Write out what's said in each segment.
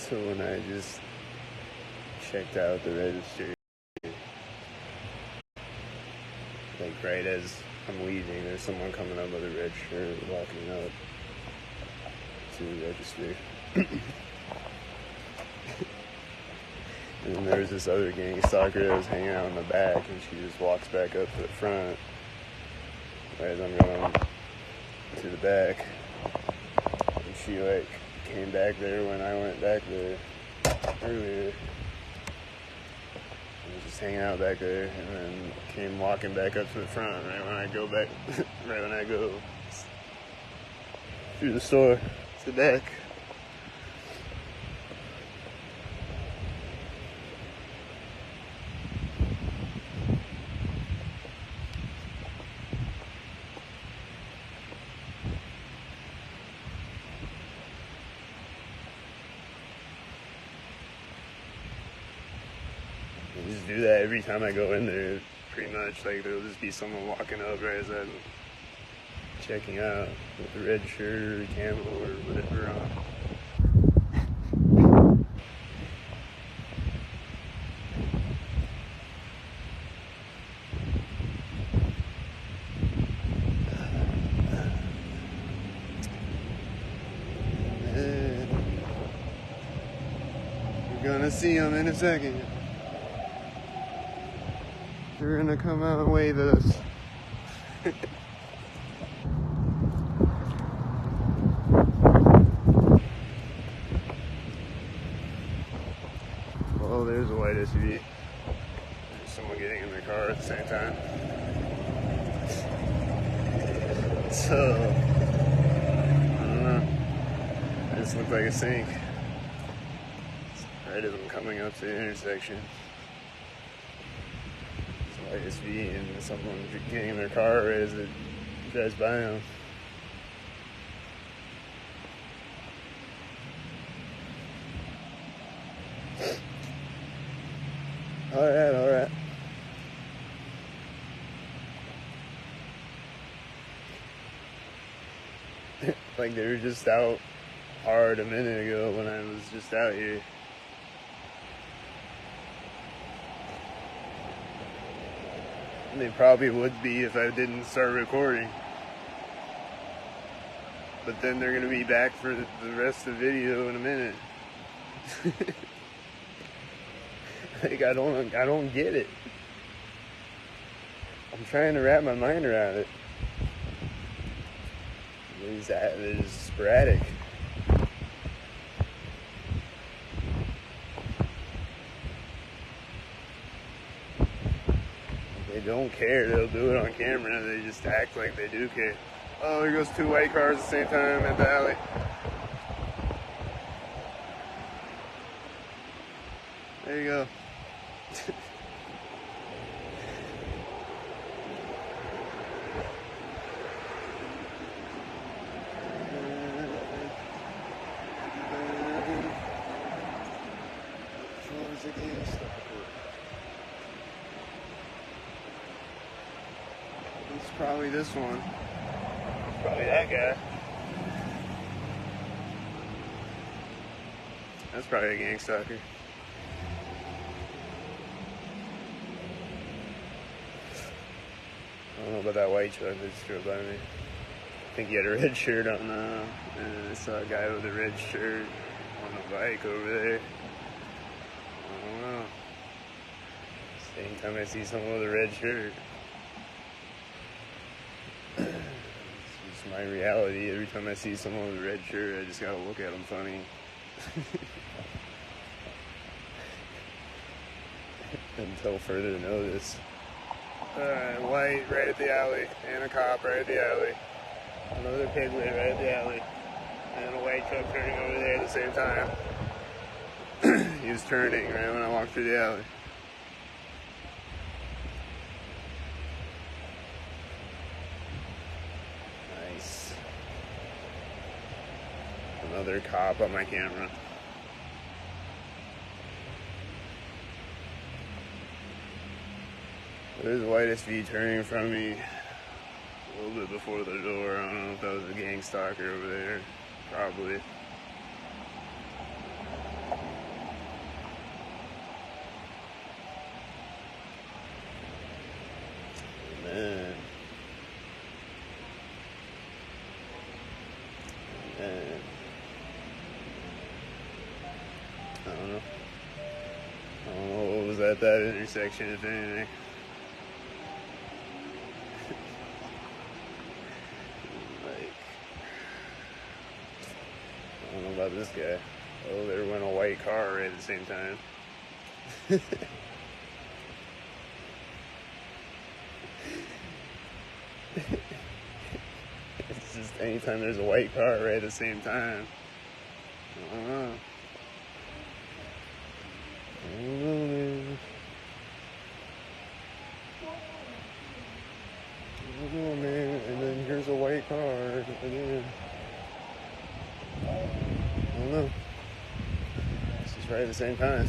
So when I just checked out the register, like right as I'm leaving, there's someone coming up with a red shirt walking up to the register. And then there's this other gang stalker that was hanging out in the back, and she just walks back up to the front right as I'm going to the back. And she like came back there when I went back there earlier. I was just hanging out back there, and then came walking back up to the front right when I go back, right when I go through the store to the back. I just do that every time I go in there, pretty much. Like, there'll just be someone walking up right as I'm checking out with the red shirt or camo or whatever on. We're gonna see them in a second. They're gonna come out and wave at us. Oh, there's a white SUV. There's someone getting in their car at the same time. So, I don't know. I just looked like a sink. Right as I'm coming up to the intersection. ISV and someone getting in their car right as it drives by them. Alright. Like they were just out hard a minute ago when I was just out here. And they probably would be if I didn't start recording. But then they're gonna be back for the rest of the video in a minute. Like I don't get it. I'm trying to wrap my mind around it. They're just sporadic. They don't care. They'll do it on camera. They just act like they do care. Oh, there goes two white cars at the same time at the alley. There you go. It's probably this one. Probably that guy. That's probably a gang stalker. I don't know about that white truck that just drove by me. I think he had a red shirt on, and I saw a guy with a red shirt on a bike over there. I don't know. Same time I see someone with a red shirt. It's just my reality. Every time I see someone with a red shirt, I just gotta look at them funny. Until further notice. White right at the alley, and a cop right at the alley. Another piglet right at the alley. And a white truck turning over there at the same time. He was turning right when I walked through the alley. Nice. Another cop on my camera. There's a white SV turning from me a little bit before the door. I don't know if that was a gang stalker over there. Probably. And I don't know. I don't know what was at that intersection, if anything. Like, I don't know about this guy. Oh, there went a white car right at the same time. It's just anytime there's a white car right at the same time. I don't know. I don't know, man. I don't know, man. And then here's a white car again. I don't know. It's just right at the same time.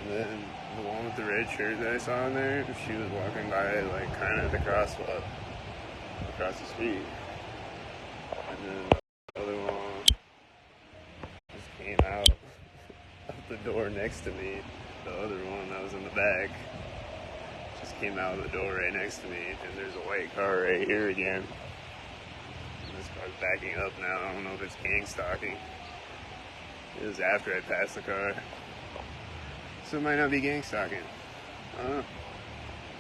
And then the one with the red shirt that I saw in there, she was walking by, like, kind of at the crosswalk, across the street. And then the other one just came out of the door next to me. The other one that was in the back just came out of the door right next to me. And there's a white car right here again. And this car's backing up now. I don't know if it's gang stalking. It was after I passed the car. So it might not be gang stalking. I don't know.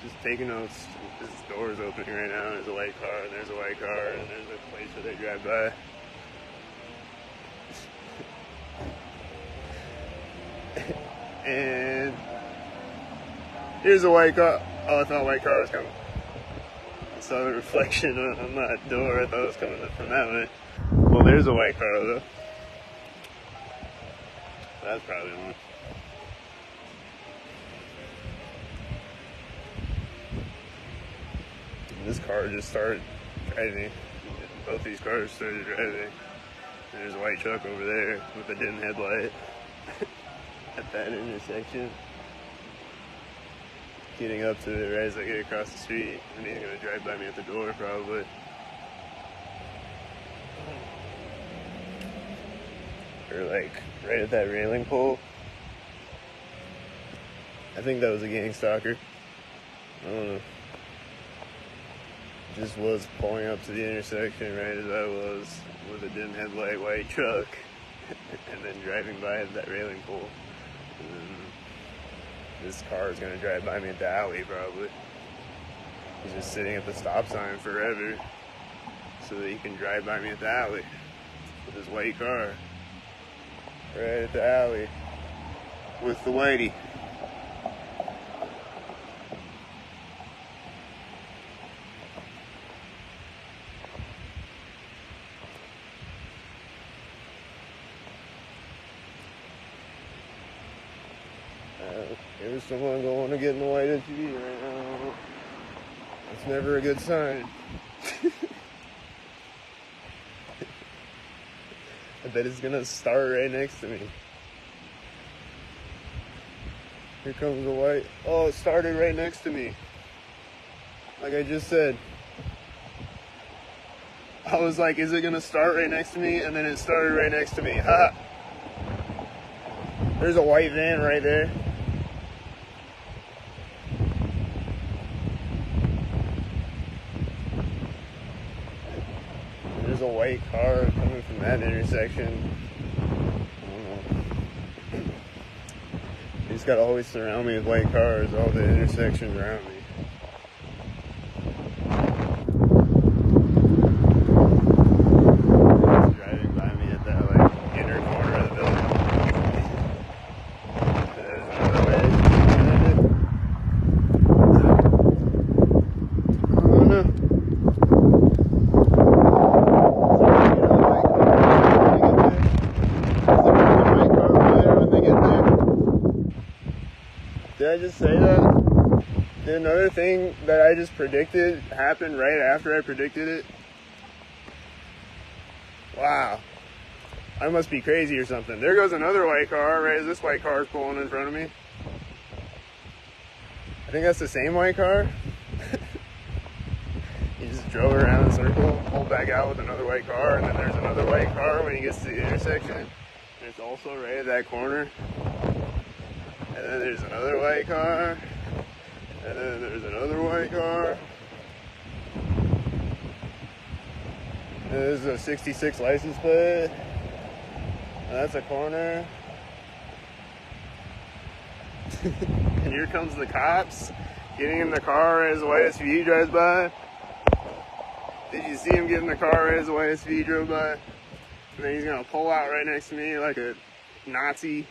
Just taking notes. This door is opening right now. There's a white car, and there's a white car, and there's a place where they drive by. And here's a white car. Oh, I thought a white car was coming. I saw the reflection on that door. I thought it was coming from that way. Well, there's a white car, though. That's probably one. This car just started driving. Both these cars started driving. And there's a white truck over there with a dim headlight at that intersection. Getting up to it right as I get across the street. And he's gonna drive by me at the door probably. Or like right at that railing pole. I think that was a gang stalker. I don't know. Just was pulling up to the intersection right as I was with a dim headlight white truck and then driving by that railing pole. And then this car is going to drive by me at the alley probably. He's just sitting at the stop sign forever so that he can drive by me at the alley with his white car right at the alley with the whitey. Here's someone going to get in the white SUV right now. It's never a good sign. I bet it's gonna start right next to me. Here comes the white. Oh, it started right next to me. Like I just said. I was like, is it gonna start right next to me? And then it started right next to me. Ha! There's a white van right there. There's a white car coming from that intersection. I don't know. You just gotta always surround me with white cars, all the intersections around me. It's driving by me at that like inner corner of the building. There's another way. I don't know. Did I just say that? Did another thing that I just predicted happen right after I predicted it? Wow. I must be crazy or something. There goes another white car right as this white car is pulling in front of me. I think that's the same white car. He just drove around in a circle, pulled back out with another white car, and then there's another white car when he gets to the intersection. it's also right at that corner. And then there's another white car. And then there's another white car. And this is a 66 license plate. And that's a corner. And here comes the cops getting in the car as the white SUV drives by. Did you see him get in the car as the white SUV drove by? And then he's gonna pull out right next to me like a Nazi.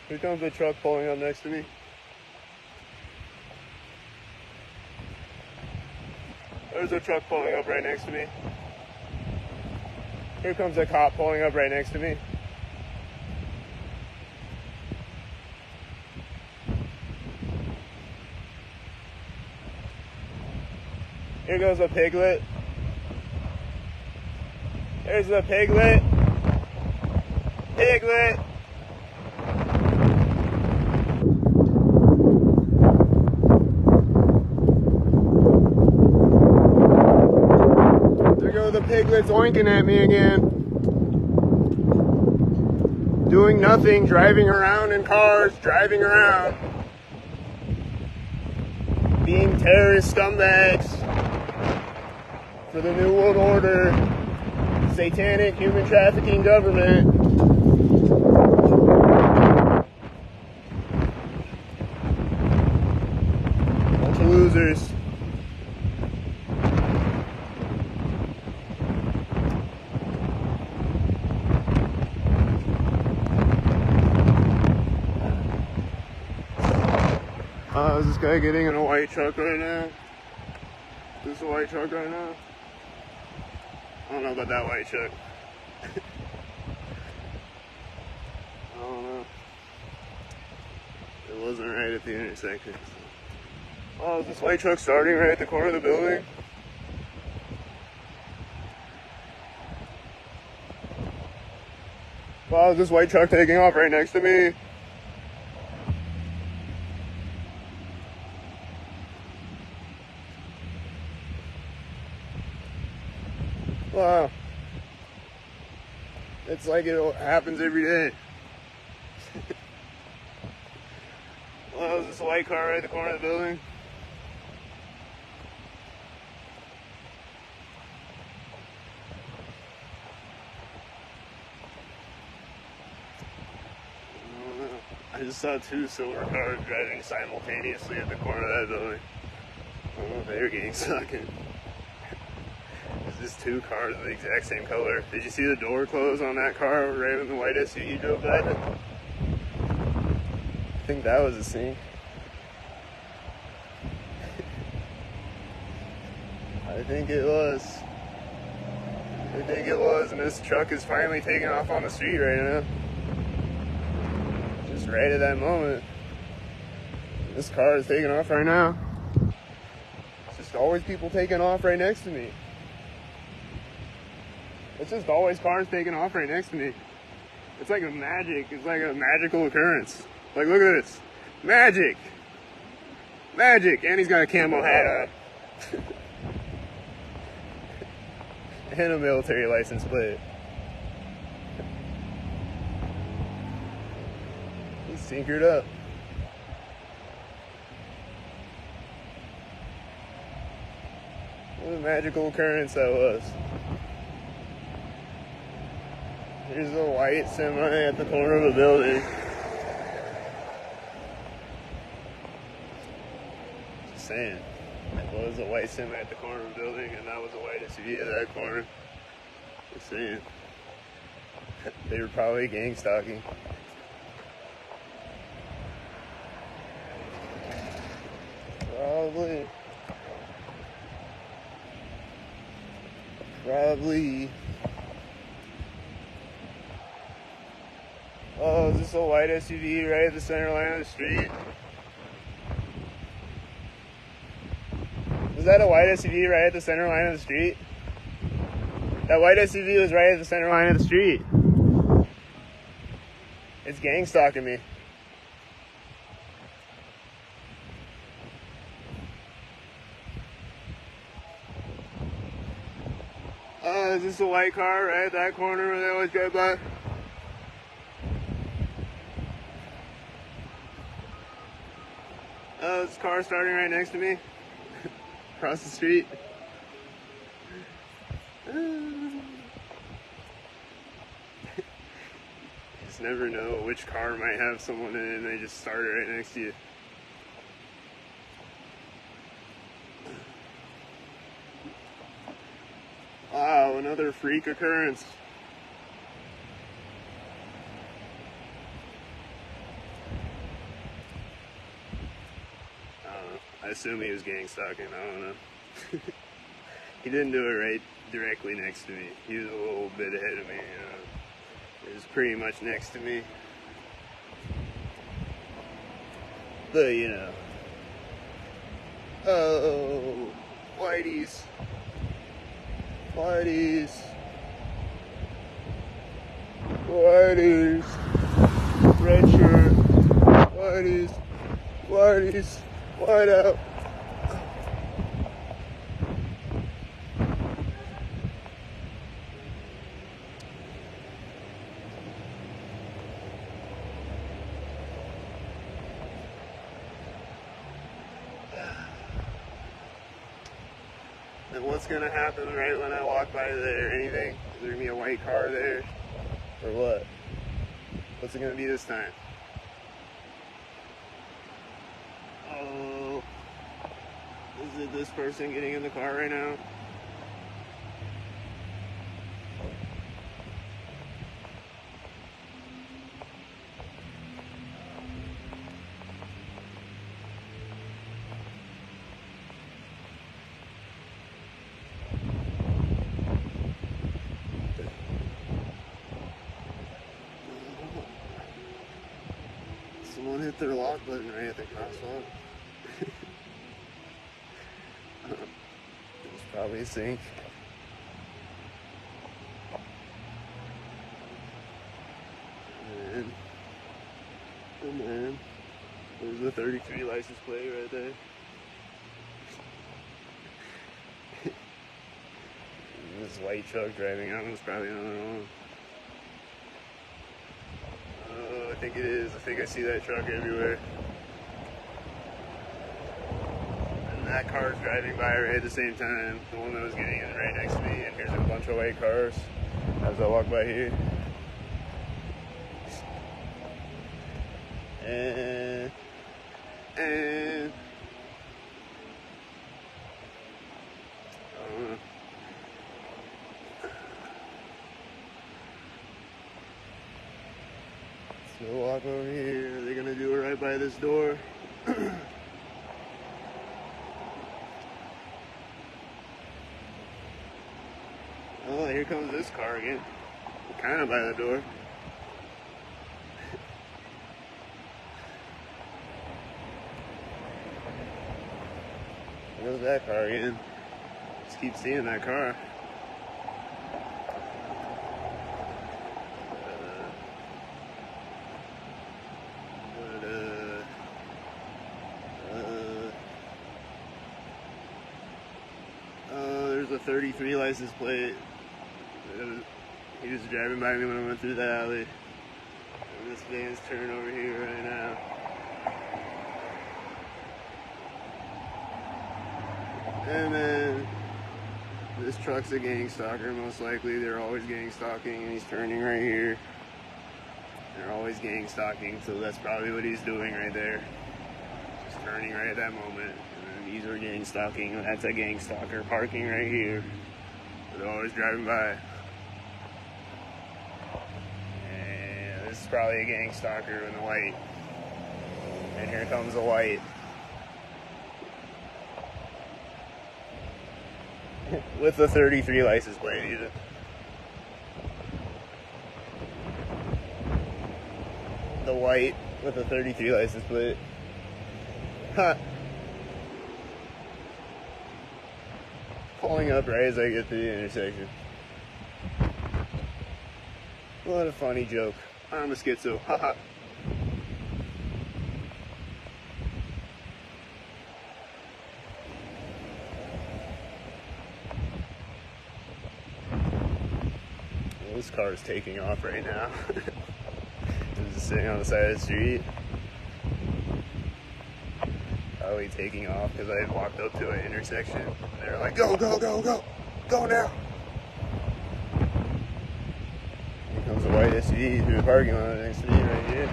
Here comes the truck pulling up next to me. There's a truck pulling up right next to me. Here comes a cop pulling up right next to me. Here goes a piglet. There's the piglet. Piglet. There go the piglets oinking at me again. Doing nothing, driving around in cars, driving around. Being terrorist scumbags for the New World Order, satanic human trafficking government. Bunch of losers. Is this guy getting in a white truck right now? Is this a white truck right now? I don't know about that white truck. I don't know. It wasn't right at the intersection. So. Oh, is this white truck starting right at the corner of the building? Wow, is this white truck taking off right next to me? Wow. It's like it happens every day. Well, is this a white car right at the corner of the building? I don't know. I just saw two silver cars driving simultaneously at the corner of that building. I don't know if they were getting stuck in. Just two cars of the exact same color. Did you see the door close on that car right when the white SUV drove by? I think that was a scene. I think it was. I think it was, and this truck is finally taking off on the street right now. Just right at that moment. This car is taking off right now. It's just always people taking off right next to me. It's just always cars taking off right next to me. It's like a magic. It's like a magical occurrence. Like, look at this. Magic. Magic. And he's got a camo hat on. And a military license plate. He's tinkered up. What a magical occurrence that was. Here's a white semi at the corner of a building. Just saying. That was a white semi at the corner of a building, and that was a white SUV at that corner. Just saying. They were probably gang stalking. Probably. Oh, is this a white SUV right at the center line of the street? Was that a white SUV right at the center line of the street? That white SUV was right at the center line of the street. It's gang stalking me. Is this a white car right at that corner where they always drive by? Oh, this car starting right next to me. Across the street. You just never know which car might have someone in it and they just start it right next to you. Wow, another freak occurrence. I don't know. I assume he was gang stalking. I don't know. He didn't do it right directly next to me. He was a little bit ahead of me. He was pretty much next to me. But, you know. Oh, whiteys. Whiteys. Whiteys. Red shirt. Whiteys. Whiteys. White out. And what's gonna happen right when I walk by there? Anything? Is there gonna be a white car there? Or what? What's it gonna be this time? Oh, is it this person getting in the car right now? Someone hit their lock button right at the crosswalk. It's probably a sink. And then there's the 33 license plate right there. This white truck driving out was probably another one. I think it is. I think I see that truck everywhere. And that car's driving by right at the same time. The one that was getting in right next to me. And here's a bunch of white cars as I walk by here. And so walk over here. Are they gonna do it right by this door? Oh, here comes this car again. Kind of by the door. There goes that car again. Just keep seeing that car. There's a 33 license plate. He was driving by me when I went through the alley. And this van's turning over here right now. And then this truck's a gang stalker, most likely. They're always gang stalking, and he's turning right here. They're always gang stalking, so that's probably what he's doing right there. Just turning right at that moment. And then these are gang stalking. That's a gang stalker parking right here. They're always driving by. And this is probably a gang stalker in the white. And here comes the white. With the 33 license plate, either. The white with the 33 license plate. Ha! Pulling up right as I get to the intersection. What a funny joke. I'm a schizo. Haha. This car is taking off right now. It's just sitting on the side of the street. Probably taking off because I had walked up to an intersection. And they're like, go, go, go, go, go now. Here comes a white SUV through the parking lot next to me right here.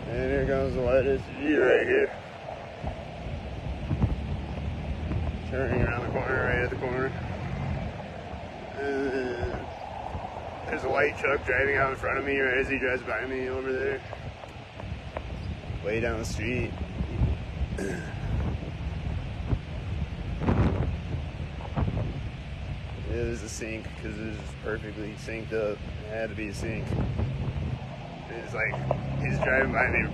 And here comes the white SUV right here. Turning around the corner, right at the corner. There's a white truck driving out in front of me right as he drives by me over there. Way down the street. It was a sink because it was perfectly synced up. It had to be a sink. It's like he's driving by me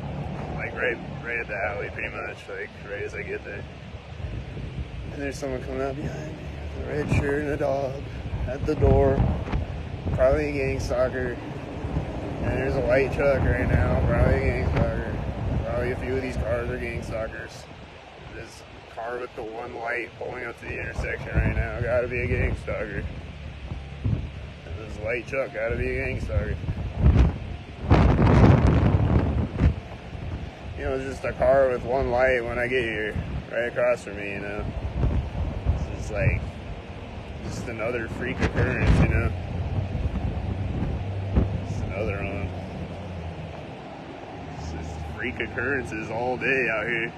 like right at the alley pretty much, like right as I get there. And there's someone coming out behind me with a red shirt and a dog at the door. Probably a gang stalker. And there's a white truck right now, probably a gang stalker. Probably a few of these cars are gang stalkers. This car with the one light pulling up to the intersection right now, gotta be a gang stalker. And this white truck gotta be a gang stalker. You know, it's just a car with one light when I get here, right across from me, you know. This is like just another freak occurrence, you know. Just another one. It's just freak occurrences all day out here.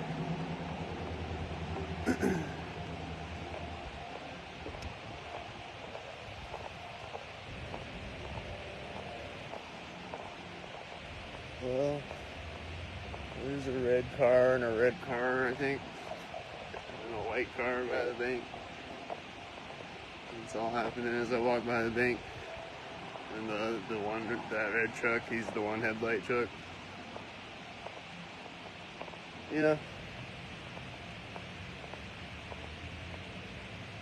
Well, there's a red car and a red car, I think, and a white car by the bank. It's all happening as I walk by the bank. And the one, that red truck, he's the one headlight truck. You know?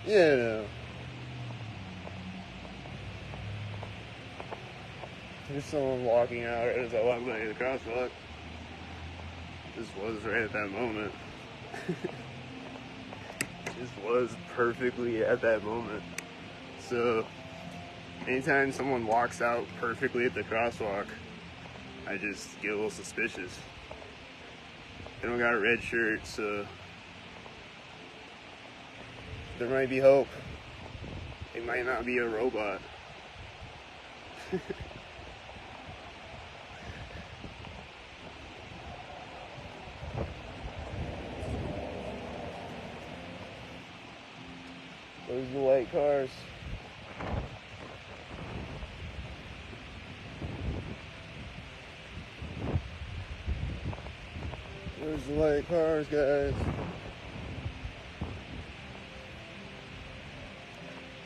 Yeah. There's someone walking out right as I walk by the crosswalk. Just was right at that moment. Just was perfectly at that moment. So, anytime someone walks out perfectly at the crosswalk, I just get a little suspicious. They don't got a red shirt, so there might be hope. It might not be a robot. Those are the white cars. There's the white cars, guys.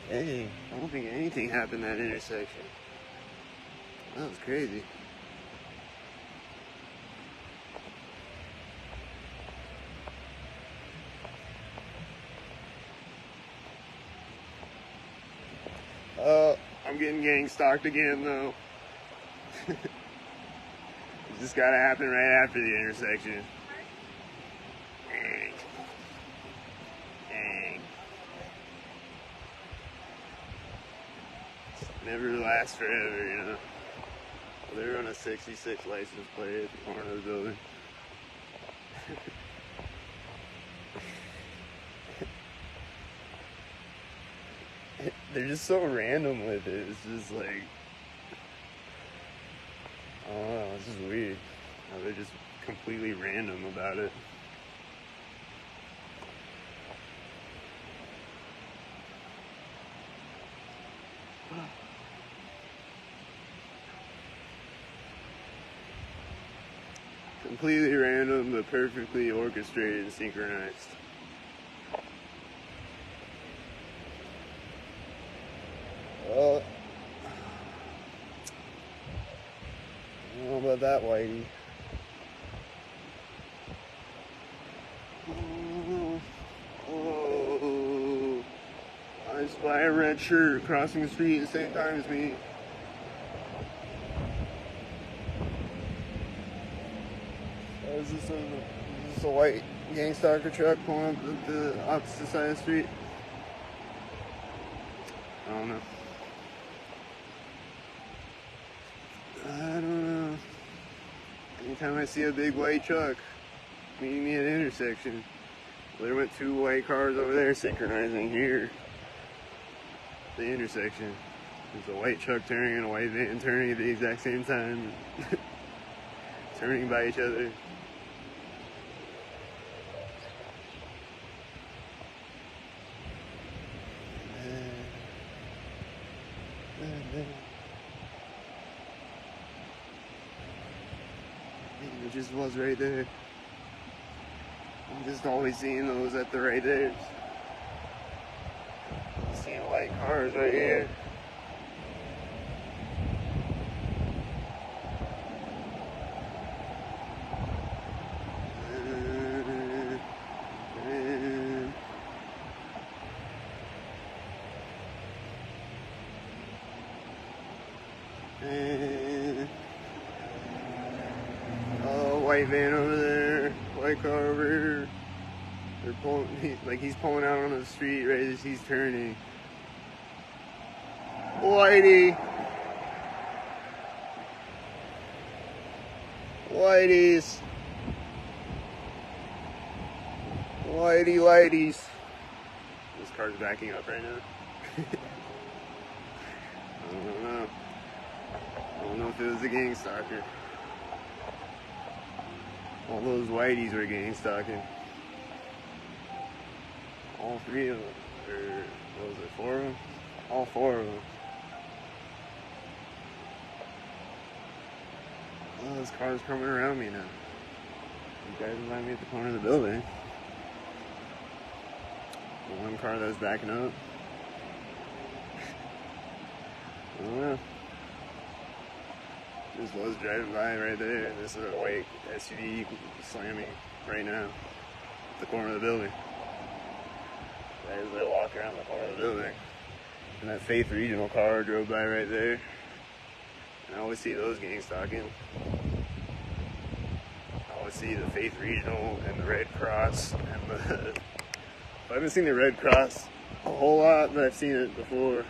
Hey, I don't think anything happened at that intersection. That was crazy. I'm getting gang stalked again, though. It just gotta happen right after the intersection. Dang. Dang. Never lasts forever, you know. They're on a 66 license plate at the corner of the building. They're just so random with it. It's just like, I don't know, it's just weird how they're just completely random about it. Completely random, but perfectly orchestrated and synchronized. Well, I don't know about that, Whitey. Oh, I spy a red shirt crossing the street at the same time as me. Is this a white gang stalker truck pulling up the opposite side of the street. I don't know. I don't know. Anytime I see a big white truck meeting me at an intersection, well, there went 2 white cars over there synchronizing here. The intersection. There's a white truck turning and a white van turning at the exact same time. Turning by each other. It just was right there. I'm just always seeing those at the right there. Seeing white cars right here. Oh, white van over there, white car over here. They're pulling, he's pulling out on the street right as he's turning. Whitey! Whiteys! Whitey whiteys! This car's backing up right now. I don't know. I don't know if it was a gang stalker. All those whiteys were gang stalking. All 3 of them. Or, what was it, 4 of them? All 4 of them. Oh, this car's coming around me now. You guys behind me at the corner of the building. The one car that was backing up. I don't know. Just was driving by right there, and this is a white SUV slamming right now at the corner of the building. As I walk around the corner of the building. And that Faith Regional car drove by right there. And I always see those gang stalking. I always see the Faith Regional and the Red Cross and the... I haven't seen the Red Cross a whole lot, but I've seen it before.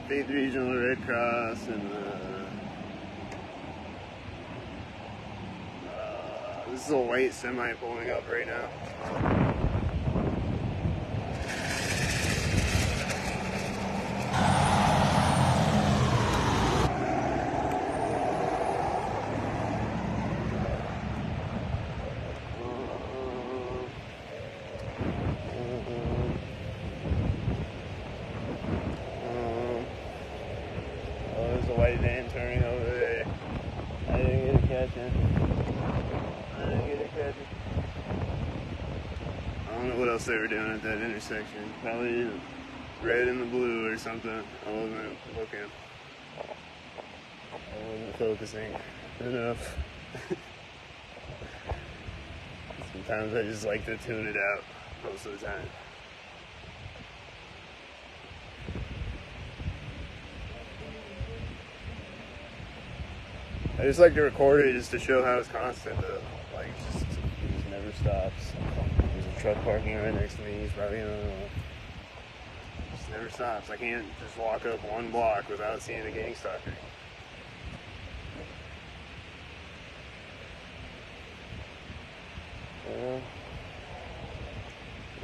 Faith Regional, Red Cross, and this is a white semi pulling up right now. There's a white van turning over there. I didn't get to catch him. I don't know what else they were doing at that intersection. Probably red and the blue or something. I wasn't looking. I wasn't focusing enough. Sometimes I just like to tune it out most of the time. I just like to record it just to show how it's constant though. Like, it just never stops. There's a truck parking right next to me. He's probably gonna... just never stops. I can't just walk up 1 block without seeing a gang stalker.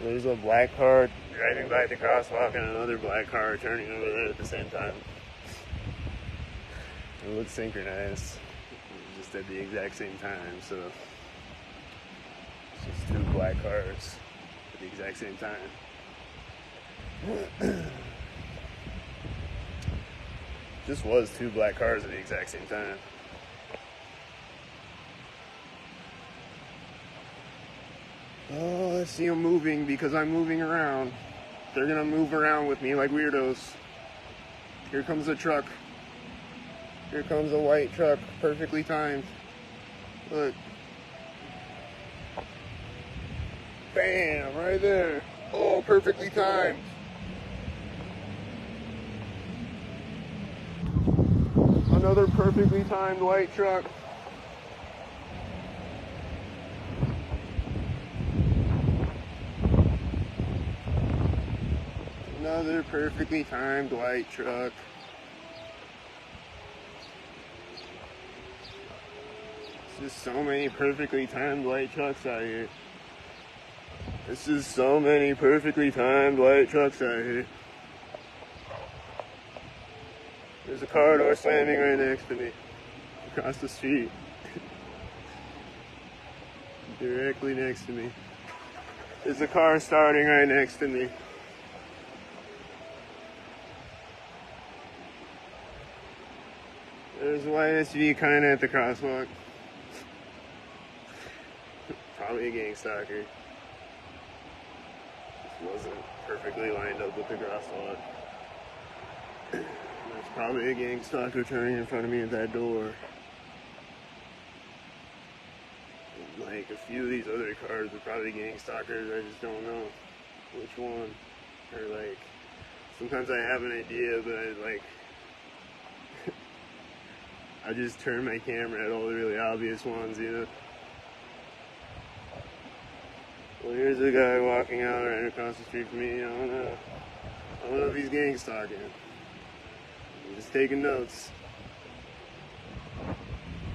There's a black car driving by the crosswalk and another black car turning over there at the same time. It looks synchronized, just at the exact same time, so it's just 2 black cars at the exact same time. Just was 2 black cars at the exact same time. Oh, I see them moving because I'm moving around. They're gonna move around with me like weirdos. Here comes a truck. Here comes a white truck, perfectly timed. Look. Bam, right there. Oh, perfectly timed. Another perfectly timed white truck. Another perfectly timed white truck. There's just so many perfectly timed white trucks out here. There's just so many perfectly timed white trucks out here. There's a car door slamming right next to me, across the street. Directly next to me. There's a car starting right next to me. There's a white SUV kind of at the crosswalk. Probably a gang stalker. Just wasn't perfectly lined up with the crosswalk. There's probably a gang stalker turning in front of me at that door. Like a few of these other cars are probably gang stalkers. I just don't know which one. Or like, sometimes I have an idea, but I just turn my camera at all the really obvious ones, you know. Well, here's a guy walking out right across the street from me. I don't know if he's gang stalking. I'm just taking notes.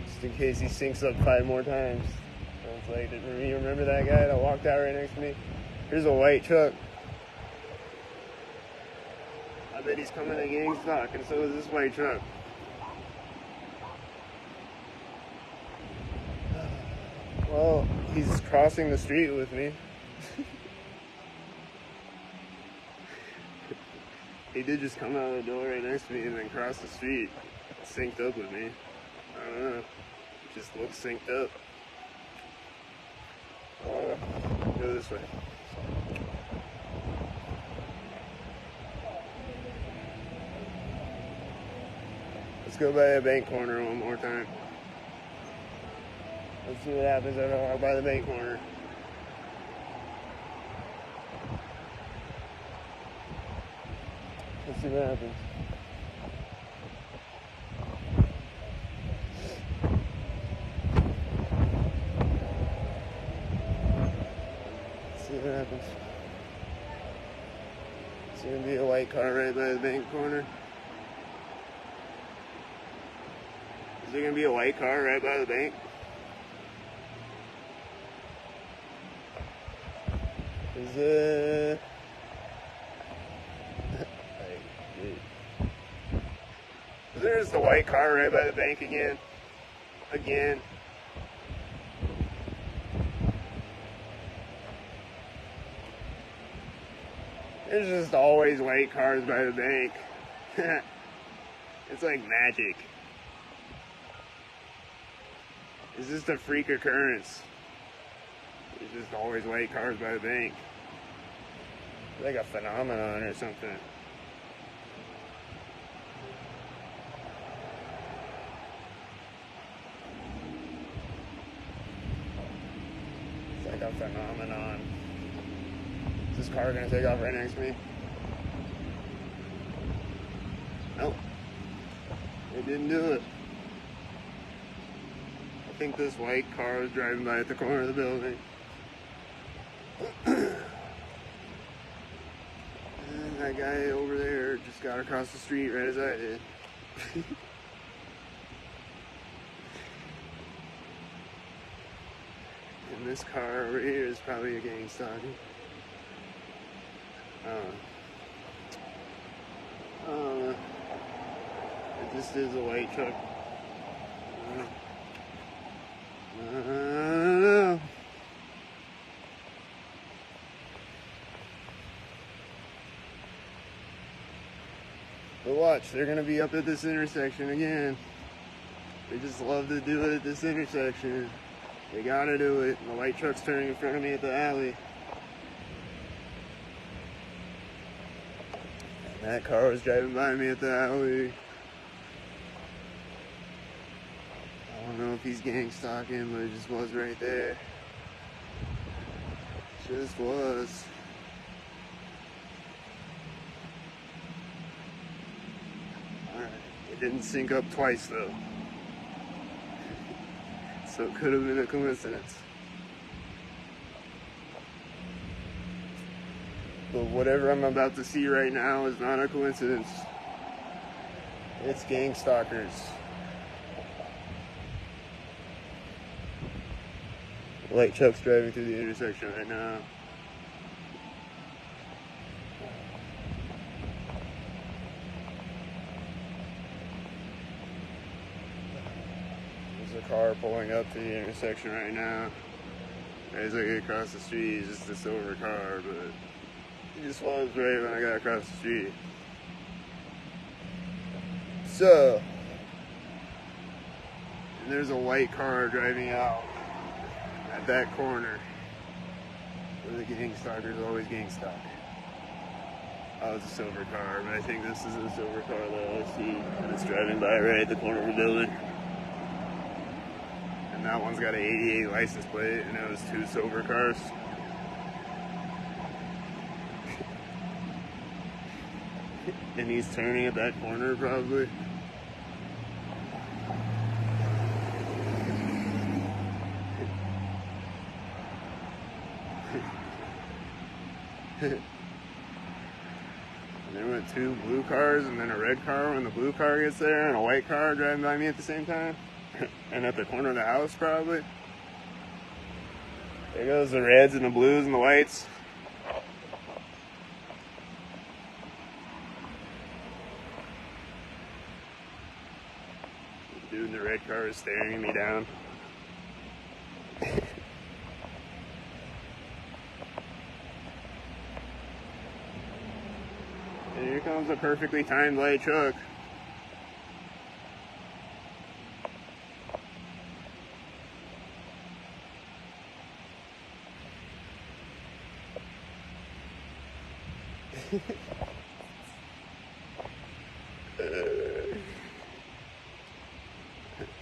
Just in case he syncs up 5 more times. So it's like, did you remember that guy that walked out right next to me? Here's a white truck. I bet he's coming to gang stalk, and so is this white truck. Well, he's crossing the street with me. He did just come out of the door right next to me and then cross the street, synced up with me. I don't know. It just looks synced up. Go this way. Let's go by a bank corner one more time. Let's see what happens if I walk by the bank corner. Let's see what happens. Let's see what happens. It's gonna be a white car right by the bank corner. Is there gonna be a white car right by the bank? There's the white car right by the bank again. There's just always white cars by the bank. It's like magic. It's just a freak occurrence. There's just always white cars by the bank. It's like a phenomenon or something. It's like a phenomenon. Is this car gonna take off right next to me? Nope. It didn't do it. I think this white car was driving by at the corner of the building. And that guy over there just got across the street right as I did. And this car over here is probably a gang stalker. It just is a white truck. But watch, they're gonna be up at this intersection again. They just love to do it at this intersection. They gotta do it. And the white truck's turning in front of me at the alley. And that car was driving by me at the alley. I don't know if he's gang stalking, but it just was right there. Just was. Alright, it didn't sync up twice though. So it could have been a coincidence. But whatever I'm about to see right now is not a coincidence. It's gang stalkers. Light truck's driving through the intersection right now. There's a car pulling up to the intersection right now. As I get across the street, it's just a silver car, but he just was right when I got across the street. So, and there's a white car driving out at that corner where the gang stalkers always gang stalk. Oh, it's a silver car, but I think this is a silver car that I see, and it's driving by right at the corner of the building. And that one's got an 88 license plate, and it was 2 silver cars. And he's turning at that corner probably. And there went 2 blue cars and then a red car when the blue car gets there, and a white car driving by me at the same time. And at the corner of the house probably. There goes the reds and the blues and the whites. The dude in the red car is staring me down. And here comes a perfectly timed light truck.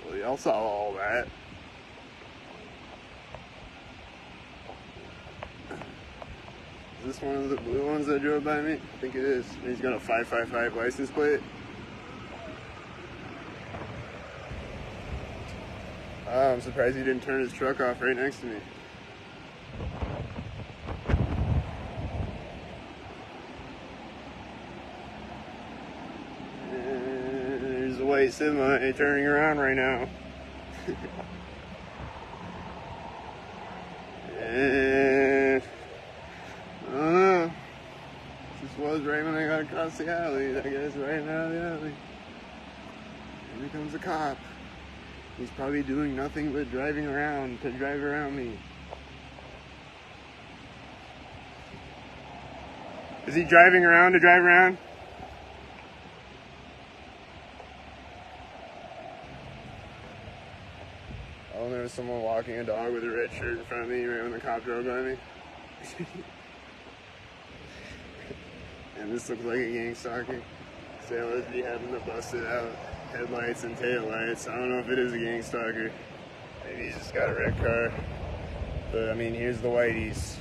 Well, y'all saw all that. Is this one of the blue ones that drove by me? I think it is. He's got a 555 license plate. I'm surprised he didn't turn his truck off right next to me. And there's a white semi turning around right now. And I don't know. This was right when I got across the alley. I guess right now the alley. Here comes a cop. He's probably doing nothing but driving around to drive around me. Is he driving around to drive around? Oh, there was someone walking a dog with a red shirt in front of me right when the cop drove by me. And this looks like a gang stalking. Sailors be having the busted out headlights and taillights. I don't know if it is a gang stalker. Maybe he's just got a red car. But I mean, here's the whiteys.